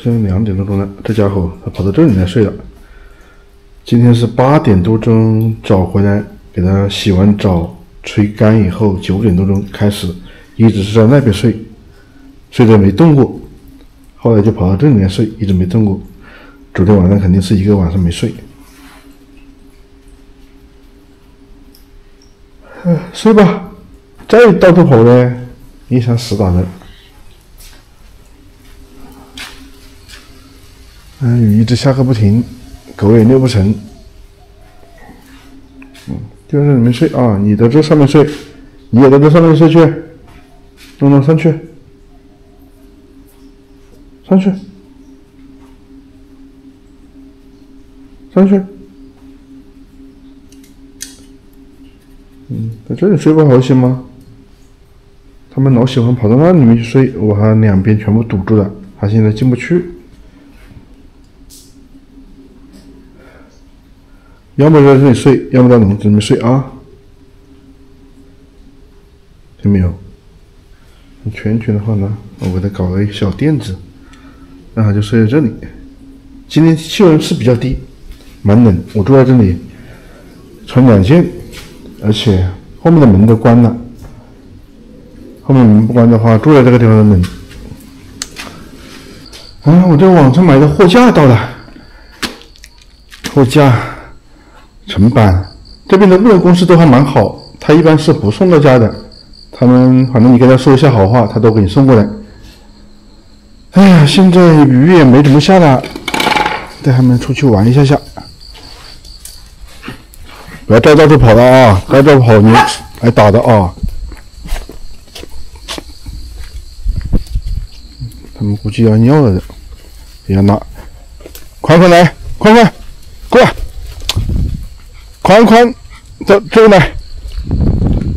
现在2点多钟了，这家伙他跑到这里来睡了。今天是8点多钟找回来，给他洗完澡吹干以后，9点多钟开始，一直是在那边睡，睡着没动过。后来就跑到这里来睡，一直没动过。昨天晚上肯定是一个晚上没睡。睡吧，再到处跑呢，一山死打的。雨一直下个不停，狗也遛不成。就在里面睡啊！你在这上面睡，你也在这上面睡去，弄弄上去，上去，上去。在这里睡不好行吗？他们老喜欢跑到那里面去睡，我还两边全部堵住了，他现在进不去。要么在这里睡，要么到笼子里面睡啊！听没有？圈圈的话呢，我给他搞了一个小垫子，让他就睡在这里。今天气温是比较低，蛮冷，我坐在这里穿2件，而且后面的门都关了。后面门不关的话，坐在这个地方冷。我在网上买的货架到了，货架。承办这边的物流公司都还蛮好，他一般是不送到家的，他们反正你给他说一下好话，他都给你送过来。哎呀，现在雨也没怎么下了，带他们出去玩一下下，不要再到处跑了啊！再到处跑你挨打的啊！他们估计要尿了的，别拿，宽宽来，宽宽过来。宽宽，这来，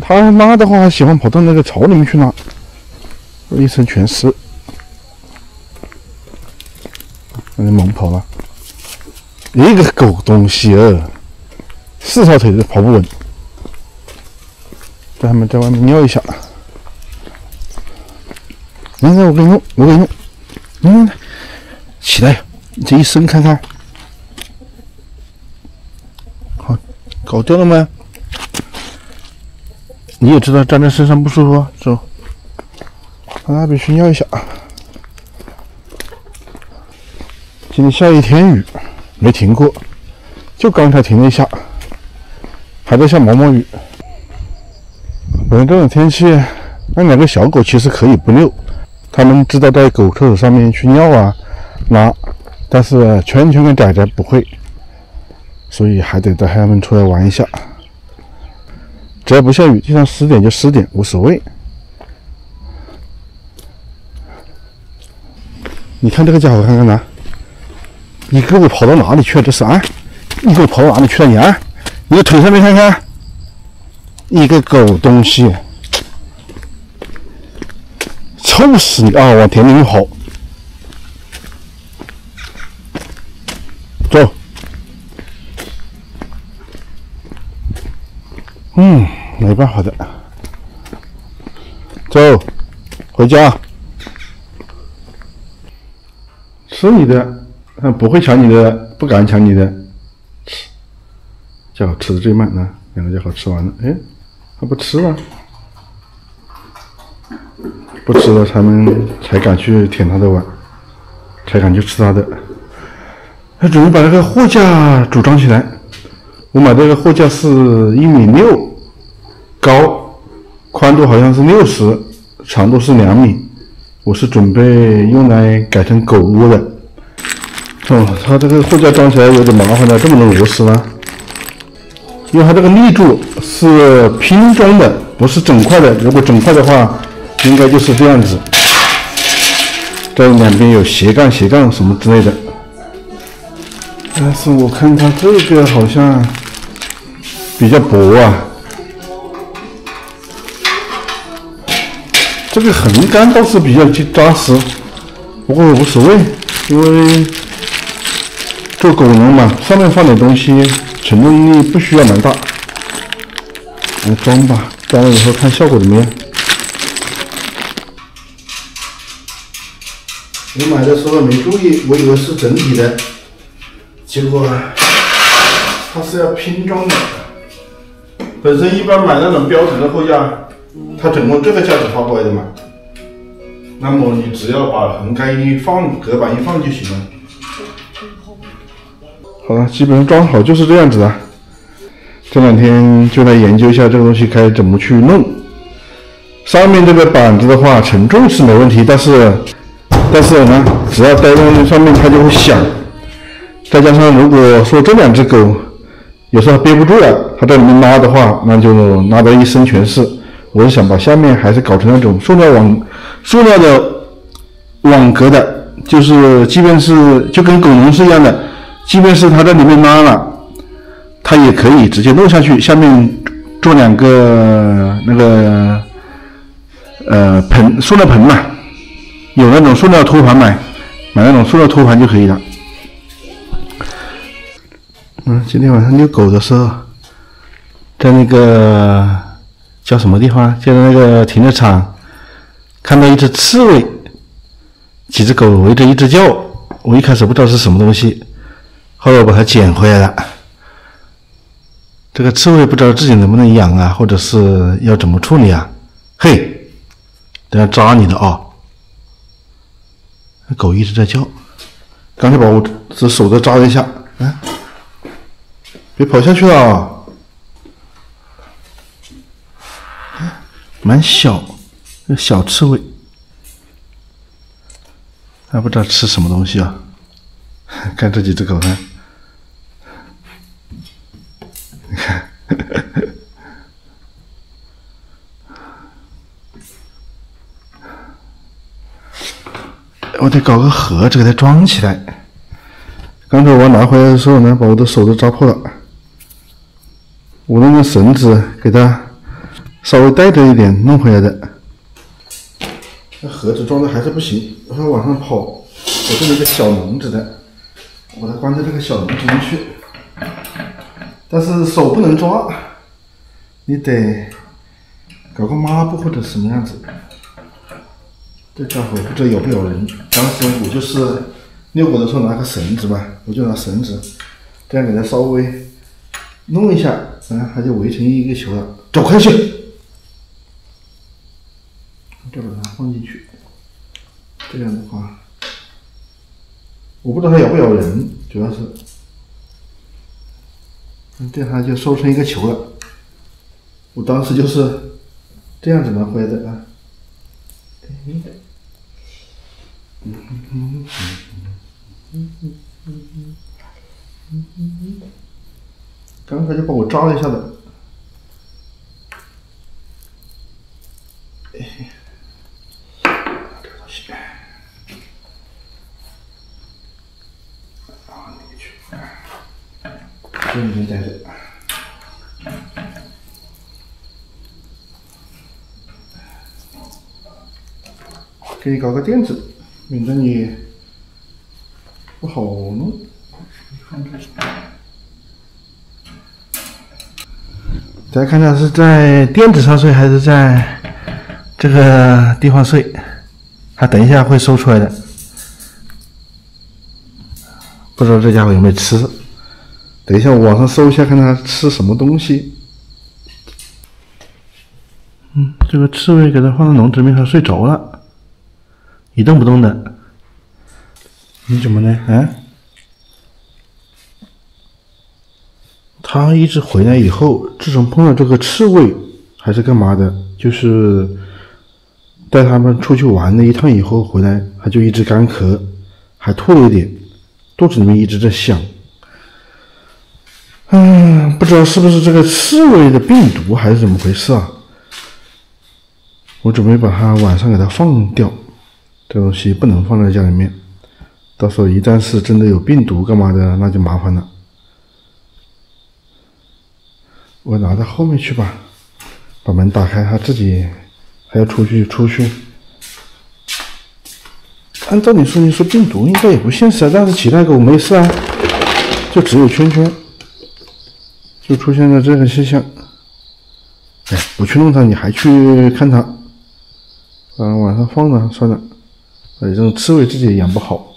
他拉的话喜欢跑到那个槽里面去拉，一身全湿，那猛跑了，一个狗东西4条腿都跑不稳，让他们在外面尿一下。来，我给你弄，我给你弄，起来，你这一伸看看。搞掉了吗？你也知道站在身上不舒服，走，到那边去尿一下。今天下一天雨，没停过，就刚才停了一下，还在下毛毛雨。本来这种天气，那2个小狗其实可以不遛，它们知道在狗厕所上面去尿啊、拉，但是圈圈跟仔仔不会。所以还得带他们出来玩一下，只要不下雨，就算湿点就湿点，无所谓。你看这个家伙，看看呐，你给我跑到哪里去了？这是啊？你给我跑到哪里去了？你啊？你的腿上面看看，一个狗东西，臭死你啊！往田里面跑，走。没办法的，走，回家。吃你的，不会抢你的，不敢抢你的。吃，家伙吃的最慢呢，2个家伙吃完了，哎，还不吃了，不吃了，他们才敢去舔他的碗，才敢去吃他的。他准备把那个货架组装起来。我买这个货架是1.6米高，宽度好像是60，长度是2米。我是准备用来改成狗窝的。它这个货架装起来有点麻烦了，这么多螺丝呢？因为它这个立柱是拼装的，不是整块的。如果整块的话，应该就是这样子。这2边有斜杠什么之类的。但是我看它这个好像比较薄啊，这个横杆倒是比较扎实，不过无所谓，因为做狗笼嘛，上面放点东西，承重力不需要蛮大。来装吧，装了以后看效果怎么样。我买的时候没注意，我以为是整体的，结果它是要拼装的。本身一般买那种标准的货架，它总共这个价值发过来的嘛。那么你只要把横杆一放，隔板一放就行了。好了，基本上装好就是这样子的。这2天就来研究一下这个东西该怎么去弄。上面这个板子的话，承重是没问题，但是呢，只要待在上面它就会响。再加上如果说这2只狗有时候憋不住了，它在里面拉的话，那就拉得一身全是。我是想把下面还是搞成那种塑料的网格的，就是即便是就跟狗笼是一样的，即便是它在里面拉了，它也可以直接落下去，下面做2个那个塑料盆嘛，有那种塑料托盘买那种塑料托盘就可以了。今天晚上遛狗的时候，在那个叫什么地方，就在那个停车场，看到一只刺猬，几只狗围着一只叫，我一开始不知道是什么东西，后来我把它捡回来了。这个刺猬不知道自己能不能养啊，或者是要怎么处理啊？嘿，等下扎你的啊！狗一直在叫，刚才把我这手都扎了一下，别跑下去了。蛮小，小刺猬，还不知道吃什么东西啊！看这几只狗看，你看，我得搞个盒子给它装起来。刚才我拿回来的时候呢，把我的手都扎破了。我用个绳子给它稍微带着一点弄回来的。那盒子装的还是不行，我要往上跑。我这里有个小笼子的，我把它关在这个小笼子里面去。但是手不能抓，你得搞个抹布或者什么样子。这家伙不知道咬不咬人。当时我就是遛狗的时候拿个绳子嘛，我就拿绳子这样给它稍微弄一下，它就围成一个球了。走开去！再把它放进去。这样的话，我不知道它咬不咬人，主要是，这样它就收成一个球了。我当时就是这样子拿回来的啊。刚才就把我扎了一下的。这个东西，放进去，这里面带着。给你搞个垫子，免得你不好弄。大家看看是在垫子上睡还是在这个地方睡，它等一下会搜出来的。不知道这家伙有没有吃，等一下我网上搜一下看它吃什么东西。这个刺猬给它放在笼子里面，它睡着了，一动不动的。你怎么呢？他一直回来以后，自从碰到这个刺猬还是干嘛的，就是带他们出去玩了一趟以后回来，他就一直干咳，还吐了一点，肚子里面一直在响。不知道是不是这个刺猬的病毒还是怎么回事啊？我准备把它晚上给它放掉，这东西不能放在家里面，到时候一旦是真的有病毒干嘛的，那就麻烦了。我拿到后面去吧，把门打开，它自己还要出去。按照你说病毒应该也不现实啊，但是其他狗没事啊，就只有圈圈，就出现了这个现象。不去弄它，你还去看它，晚上放了算了，这种刺猬自己也养不好。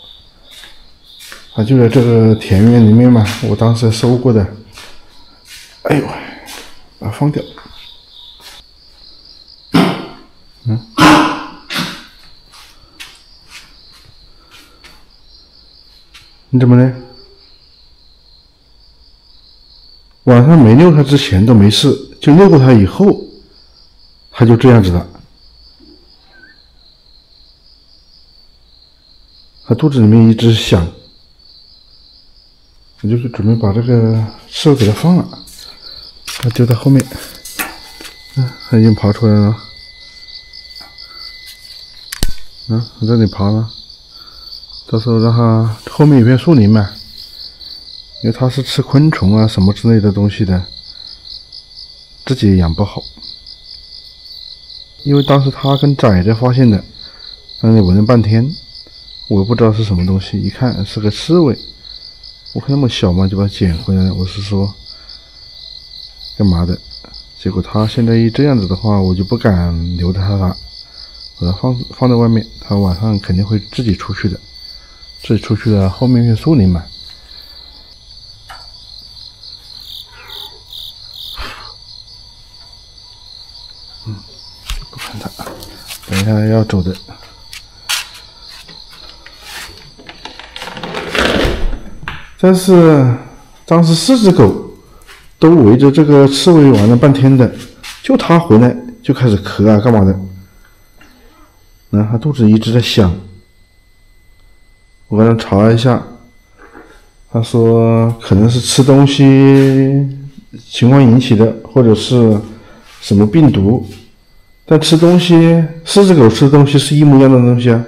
它就在这个田园里面嘛，我当时收过的。哎呦，把它放掉。你怎么了？晚上没遛它之前都没事，就遛过它以后，它就这样子了。它肚子里面一直响，我就准备把这个刺猬给它放了，它丢在后面。它已经爬出来了。在这里爬了。到时候让它后面有片树林嘛，因为它是吃昆虫啊什么之类的东西的，自己也养不好。因为当时他跟崽子发现的，那里闻了半天，我不知道是什么东西，一看是个刺猬，我看那么小嘛，就把它捡回来了。我是说干嘛的？结果他现在一这样子的话，我就不敢留着它了，把它放在外面，它晚上肯定会自己出去的。自己出去了，后面是树林嘛。不看它，等一下要走的。但是当时4只狗都围着这个刺猬玩了半天的，就它回来就开始咳啊，干嘛的？它肚子一直在响。我刚才查了一下，他说可能是吃东西情况引起的，或者是什么病毒。但吃东西，4只狗吃的东西是一模一样的东西啊，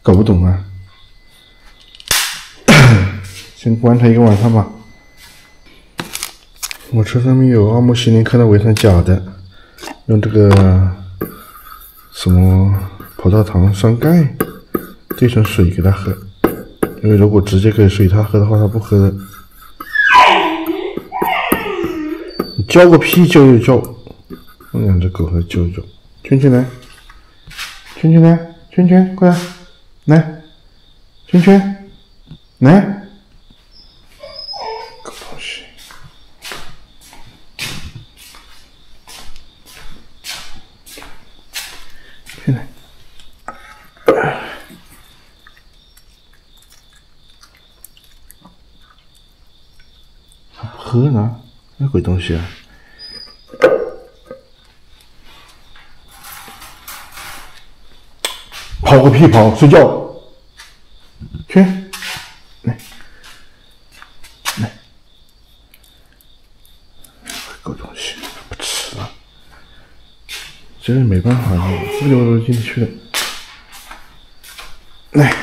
搞不懂啊。先观察一个晚上吧。我车上面有阿莫西林克拉维他假的，用这个什么葡萄糖酸钙兑成水给它喝，因为如果直接给水它喝的话，它不喝的。你叫个屁叫就叫，2只狗还叫一叫。圈圈来，圈圈来，圈圈过来，来，圈圈来，狗东西。进来。喝呢？那鬼东西啊！跑个屁跑！睡觉。去，来，来，狗东西不吃了，真是没办法了，不溜溜进去了。来，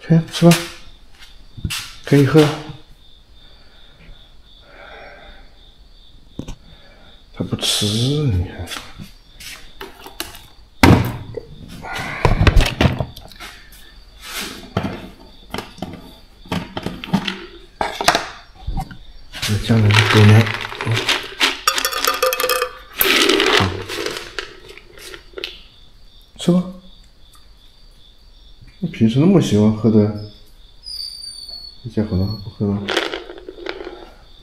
去吃吧，可以喝。它不吃，你看。这酱料是狗粮。吃吧。你平时那么喜欢喝的，这家伙呢？不喝了，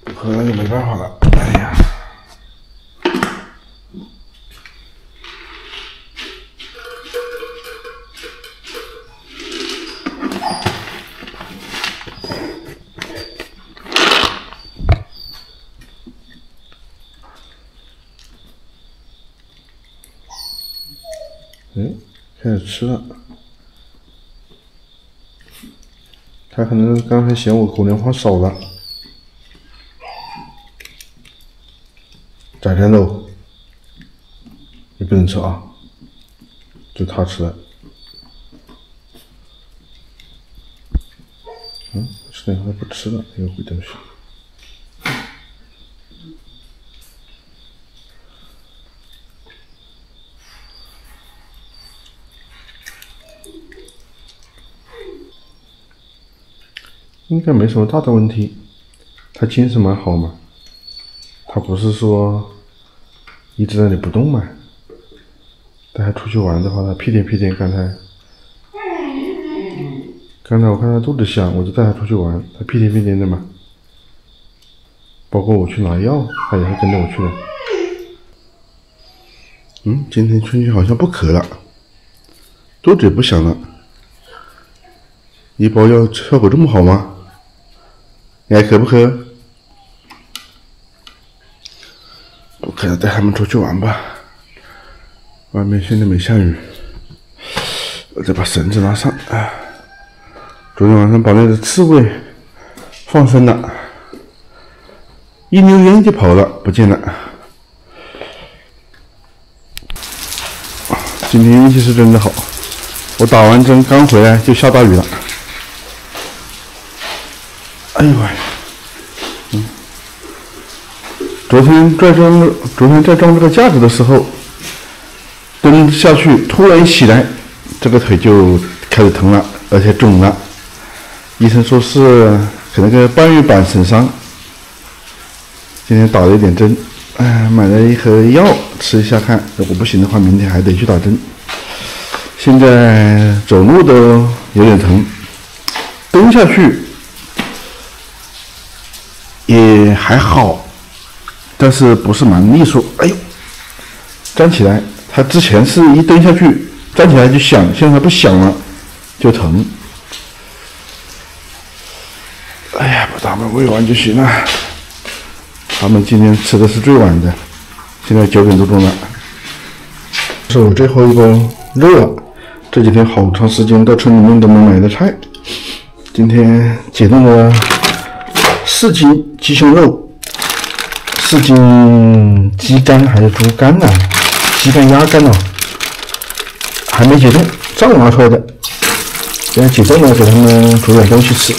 不喝了就没办法了。哎呀！开始吃了。他可能刚才嫌我狗粮放少了。崽崽肉，你不能吃啊，就他吃的。吃了以后不吃了，这个鬼东西。应该没什么大的问题，他精神蛮好嘛，他不是说一直在那里不动嘛，带它出去玩的话，它屁颠屁颠。刚才我看它肚子响，我就带它出去玩，它屁颠屁颠的嘛。包括我去拿药，它也会跟着我去的。今天春菊好像不咳了，肚子也不响了。一包药效果这么好吗？你还咳不咳？不咳了，带他们出去玩吧。外面现在没下雨，我再把绳子拉上。昨天晚上把那个刺猬放生了，一溜烟就跑了，不见了。今天运气是真的好，我打完针刚回来就下大雨了。哎呦喂！昨天在装这个架子的时候，蹲下去突然起来，这个腿就开始疼了，而且肿了。医生说是可能个半月板损伤。今天打了一点针，买了一盒药吃一下看，如果不行的话，明天还得去打针。现在走路都有点疼，蹲下去也还好，但是不是蛮利索。哎呦，站起来，他之前是一蹲下去站起来就响，现在不响了就疼。哎呀，把他们喂完就行了。他们今天吃的是最晚的，现在9点多钟了。这是我最后一包肉了，这几天好长时间到村里面都没买的菜。今天解冻了4斤鸡胸肉，4斤鸡肝还是猪肝啊？鸡肝鸭肝哦，还没解冻，刚拿出来的。现在解冻了，给他们煮点东西吃。